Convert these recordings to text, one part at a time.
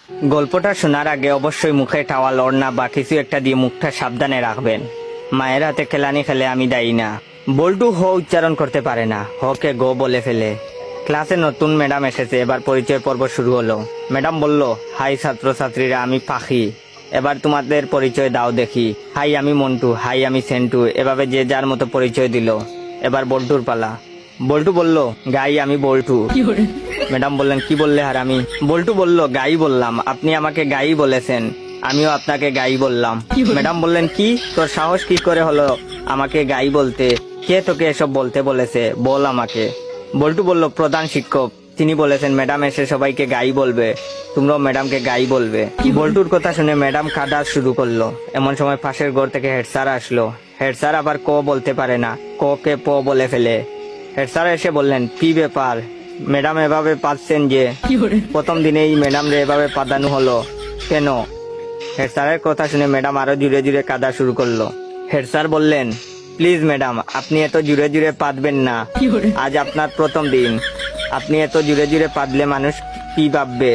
গল্পটা শোনার আগে অবশ্যই মুখে টাওয়াল ওড়না বা কিছু একটা দিয়ে মুখটা সাবধানে রাখবেন। মায়ের হাতে খেলানি খেলে আমি দায়ী না। বল্টু হ উচ্চারণ করতে পারে না, হকে গো বলে ফেলে। ক্লাসে নতুন ম্যাডাম এসেছে, এবার পরিচয় পর্ব শুরু হলো। ম্যাডাম বলল, হাই ছাত্রছাত্রীরা, আমি পাখি, এবার তোমাদের পরিচয় দাও দেখি। হাই আমি মন্টু, হাই আমি সেন্টু, এভাবে যে যার মতো পরিচয় দিল। এবার বল্টুর পালা। বল্টু বলল, গাই আমি বল্টু। ম্যাডাম বললেন, কি বললে হারামি? বল্টু বলল, গাই বললাম, আপনি আমাকে গাই বলেছেন, আমিও আপনাকে গাই বললাম। ম্যাডাম বললেন, কি তোর সাহস কি করে হলো আমাকে গাই বলতে? কে তোকে এসব বলতে বলেছে, বল আমাকে। বল্টু বলল, প্রধান শিক্ষক, তিনি বলেছেন ম্যাডাম এসে সবাইকে গাই বলবে, তোমরাও ম্যাডামকে গাই বলবে। বল্টুর কথা শুনে ম্যাডাম কাঁদা শুরু করলো। এমন সময় পাশের ঘর থেকে হেড স্যার আসলো। হেড স্যার আবার ক বলতে পারে না, ক কে প বলে ফেলে। হেড স্যার এসে বললেন, কি ব্যাপার ম্যাডাম, এভাবে পাচ্ছেন যে? প্রথম দিনেই ম্যাডাম রে এভাবে পাদানো হলো কেন? হেড স্যারের কথা শুনে ম্যাডাম আরো জুড়ে জুড়ে কাঁদা শুরু করলো। হেড স্যার বললেন, প্লিজ ম্যাডাম, আপনি এত জুড়ে জুড়ে পাদবেন না, আজ আপনার প্রথম দিন, আপনি এত জুড়ে জুড়ে পাদলে মানুষ কি ভাববে?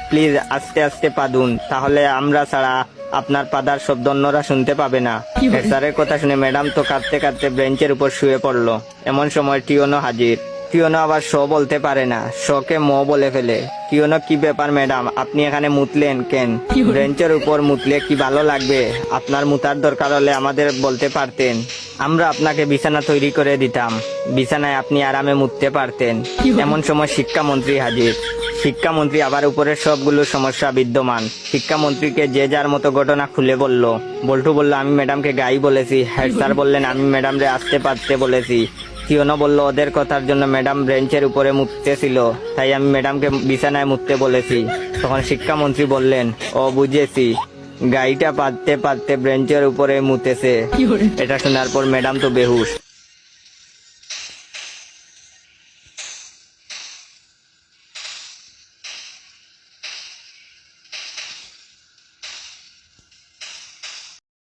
প্লিজ আস্তে আস্তে পাদুন, তাহলে আমরা ছাড়া আপনার পাদার শব্দ অন্যরা শুনতে পাবে না। হেড স্যারের কথা শুনে ম্যাডাম তো কাঁদতে কাঁদতে বেঞ্চের উপর শুয়ে পড়লো। এমন সময় টিওনো হাজির। টিওনো আবার শ বলতে পারে না, শকে ম বলে ফেলে। টিওনো, কি ব্যাপার ম্যাডাম, আপনি এখানে মুতলেন কেন? বেঞ্চের উপর মুতলে কি ভালো লাগবে? আপনার মুতার দরকার হলে আমাদের বলতে পারতেন, আমরা আপনাকে বিছানা তৈরি করে দিতাম, বিছানায় আপনি আরামে মুততে পারতেন। এমন সময় শিক্ষামন্ত্রী হাজির। শিক্ষামন্ত্রী আবার উপরের সবগুলো সমস্যা বিদ্যমান। শিক্ষামন্ত্রীকে যে যার মতো ঘটনা খুলে বলল। বল্টু বলল, আমি ম্যাডামকে গাই বলেছি। হেড স্যার বললেন, আমি ম্যাডাম রে আসতে পারতে বলেছি। টিওনো বলল, ওদের কথার জন্য ম্যাডাম বেঞ্চের উপরে মুততেছিল, তাই আমি ম্যাডামকে বিছানায় মুততে বলেছি। তখন শিক্ষামন্ত্রী বললেন, ও বুঝেছি, গাইটা পাততে পাততে বেঞ্চের উপরে মুতেছে। এটা শোনার পর ম্যাডাম তো বেহুশ।